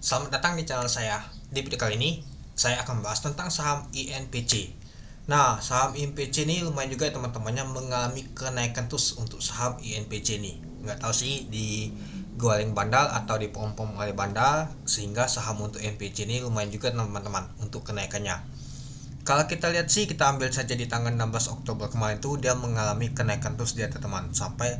Selamat datang di channel saya. Di video kali ini, saya akan membahas tentang saham INPC. Nah, saham INPC ini lumayan juga teman-temannya mengalami kenaikan terus untuk saham INPC ini. Nggak tahu sih di goreng bandal atau di pom-pom oleh bandal, sehingga saham untuk INPC ini lumayan juga teman-teman untuk kenaikannya. Kalau kita lihat sih, kita ambil saja di tanggal 16 Oktober kemarin tuh dia mengalami kenaikan terus dia teman-teman sampai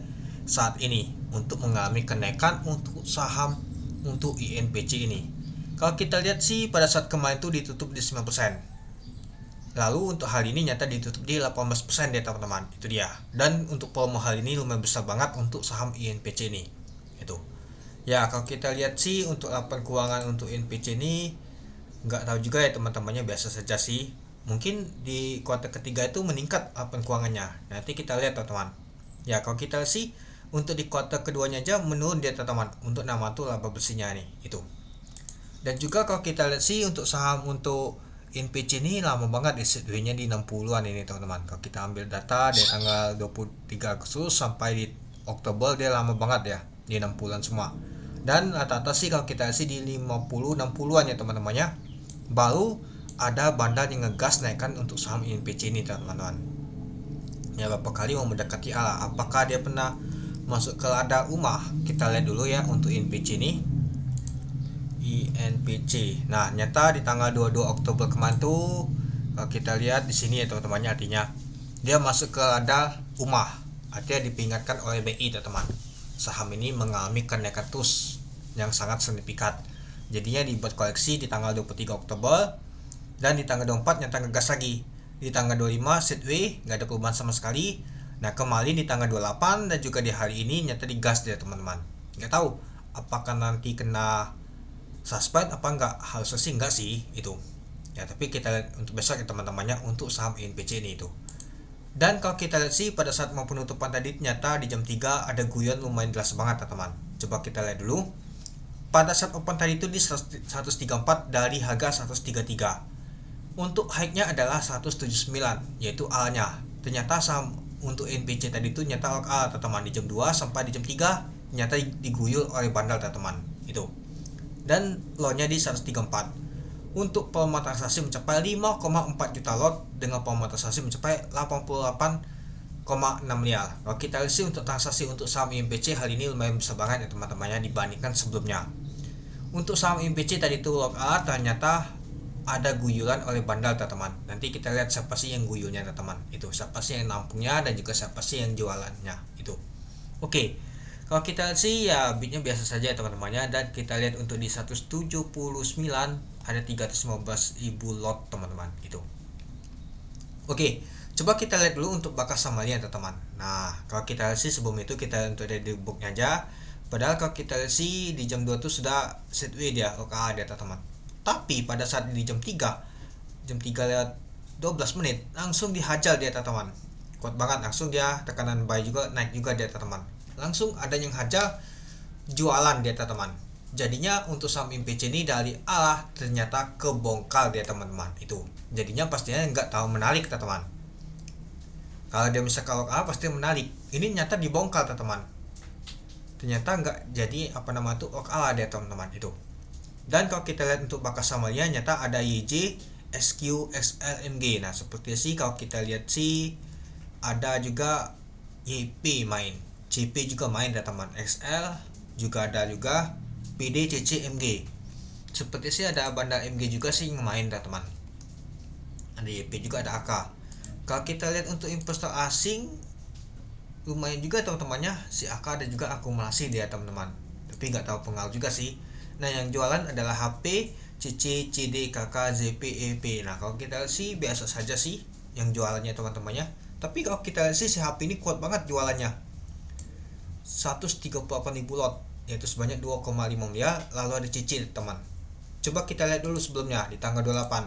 saat ini untuk mengalami kenaikan untuk saham untuk INPC ini. Kalau kita lihat sih pada saat kemarin itu ditutup di 9%. Lalu untuk hari ini nyata ditutup di 18% ya teman-teman. Itu dia. Dan untuk volume hari ini lumayan besar banget untuk saham INPC ini. Itu. Ya, kalau kita lihat sih untuk laporan keuangan untuk INPC ini nggak tahu juga ya teman-temannya, biasa saja sih. Mungkin di kuartal ketiga itu meningkat laporan keuangannya. Nanti kita lihat teman-teman. Ya, kalau kita sih untuk di kuartal keduanya aja menurun dia teman-teman. Untuk nama tuh laba bersihnya nih itu. Dan juga kalau kita lihat sih untuk saham untuk INPC ini lama banget SW-nya di 60-an ini teman-teman. Kalau kita ambil data dari tanggal 23 Agustus sampai di Oktober dia lama banget ya di 60-an semua. Dan rata-rata sih kalau kita lihat sih di 50 60-an ya teman-temannya. Baru ada bandar yang ngegas naikkan untuk saham INPC ini teman-teman. Ya, berapa kali mau mendekati ala. Apakah dia pernah masuk ke lada umah? Kita lihat dulu ya untuk INPC ini. INPC. Nah, nyata di tanggal 22 Oktober kemarin tuh kalau kita lihat di sini ya teman-temannya, artinya dia masuk ke lada umah. Artinya diperingatkan oleh BI teman-teman. Saham ini mengalami kenaikan terus yang sangat signifikan. Jadinya dibuat koleksi di tanggal 23 Oktober dan di tanggal 24 nyata ngegas lagi. Di tanggal 25 sideways nggak ada perubahan sama sekali. Nah, kemarin di tanggal 28 dan juga di hari ini nyata digas dia teman-teman. Nggak tahu apakah nanti kena suspend apa enggak, harusnya sih enggak sih itu ya, tapi kita lihat untuk besok ya teman-temannya untuk saham INPC ini itu. Dan kalau kita lihat sih pada saat mau penutupan tadi ternyata di jam 3 ada guyon lumayan jelas banget teman-teman. Coba kita lihat dulu pada saat open tadi itu di 134 dari harga 133. Untuk high-nya adalah 179 yaitu A-nya. Ternyata saham untuk INPC tadi itu nyata A teman-teman di jam 2 sampai di jam 3 ternyata diguyur oleh bandal teman-teman itu. Dan lot-nya di 134. Untuk volume transaksi mencapai 5,4 juta lot dengan volume transaksi mencapai 88,6 miliar. Kalau kita lihat sih untuk transaksi untuk saham INPC hari ini lumayan besar banget ya teman-temannya dibandingkan sebelumnya. Untuk saham INPC tadi itu lot A ternyata ada guyuran oleh bandal teman-teman. Nanti kita lihat siapa sih yang guyurnya teman-teman. Itu siapa sih yang nampungnya dan juga siapa sih yang jualannya itu. Oke. Kalau kita lihat sih ya bitnya biasa saja teman-temannya, dan kita lihat untuk di 179 ada 315.000 lot teman-teman itu. Oke, coba kita lihat dulu untuk bakas samanya teman-teman. Nah, kalau kita lihat sih sebelum itu kita untuk dari booknya aja. Padahal kalau kita lihat sih di jam 2 tuh sudah setway dia OKA dia teman-teman. Tapi pada saat di jam 3 lewat 12 menit langsung dihajar dia teman-teman. Kuat banget, langsung dia tekanan buy juga naik juga dia teman-teman. Langsung ada yang hajar jualan dia teman-teman. Jadinya untuk saham INPC ini dari A ternyata kebongkar dia teman-teman itu. Jadinya pastinya nggak tahu menarik teman-teman. Kalau dia bisa kalau A pasti menarik. Ini nyata dibongkar teman-teman. Ternyata nggak jadi apa nama tuh A dia teman-teman itu. Dan kalau kita lihat untuk bakas samanya nyata ada YJ, SQ, XLMG. Nah seperti sih kalau kita lihat sih ada juga YP main. CP juga main teman-teman, XL juga ada juga, PD, CC, MG. Seperti sih ada bandar MG juga sih yang main teman-teman. Ada YP juga ada AK. Kalau kita lihat untuk investor asing lumayan juga teman-temannya, si AK ada juga akumulasi dia teman-teman. Tapi nggak tahu pengaruh juga sih. Nah yang jualan adalah HP, CC, CD, KK, ZP, EP. Nah kalau kita lihat sih biasa saja sih yang jualannya teman-temannya. Tapi kalau kita lihat sih si HP ini kuat banget jualannya. 138.000 lot yaitu sebanyak 2,5 miliar. Lalu ada cicil teman. Coba kita lihat dulu sebelumnya di tanggal 28.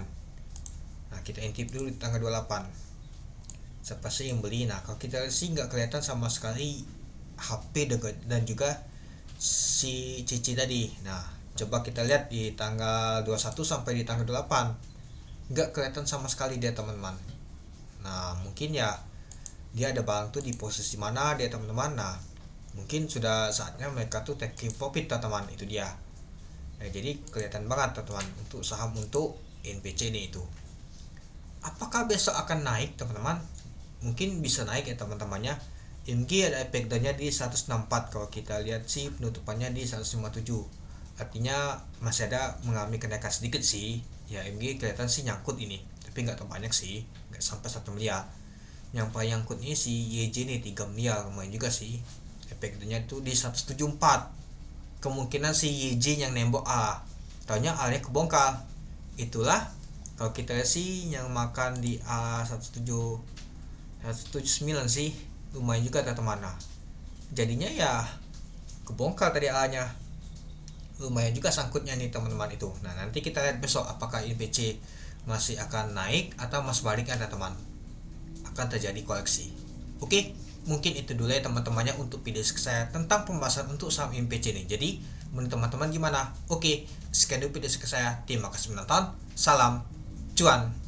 Nah kita intip dulu di tanggal 28 siapa sih yang beli. Nah kalau kita lihat sih nggak kelihatan sama sekali HP dan juga si cicil tadi. Nah coba kita lihat di tanggal 21 sampai di tanggal 28 nggak kelihatan sama sekali dia teman-teman. Nah mungkin ya dia ada barang tuh di posisi mana dia teman-teman. Nah mungkin sudah saatnya mereka tuh taking profit teman-teman, itu dia Jadi kelihatan banget teman-teman untuk saham untuk INPC ini itu. Apakah besok akan naik teman-teman? Mungkin bisa naik ya teman-temannya. IMG ada efek dannya di 164, kalau kita lihat sih penutupannya di 157. Artinya masih ada mengalami kenaikan sedikit sih. Ya IMG kelihatan sih nyangkut ini, tapi nggak terlalu banyak sih, nggak sampai 1 miliar. Yang paling nyangkut ini si YJ nih 3 miliar, lumayan juga sih. Efek dannya itu di 174. Kemungkinan si YJ yang nembok A, taunya A nya kebongkar. Itulah kalau kita lihat sih yang makan di A 179 sih, lumayan juga teman-teman. Jadinya ya kebongkar tadi A nya, lumayan juga sangkutnya nih teman-teman itu. Nah nanti kita lihat besok apakah INPC masih akan naik atau mas baliknya teman-teman, akan terjadi koleksi. Oke, mungkin itu dulu ya teman-temannya untuk video saya tentang pembahasan untuk saham INPC ini. Jadi menurut teman-teman gimana? Oke, sekian dulu video saya. Terima kasih menonton. Salam cuan.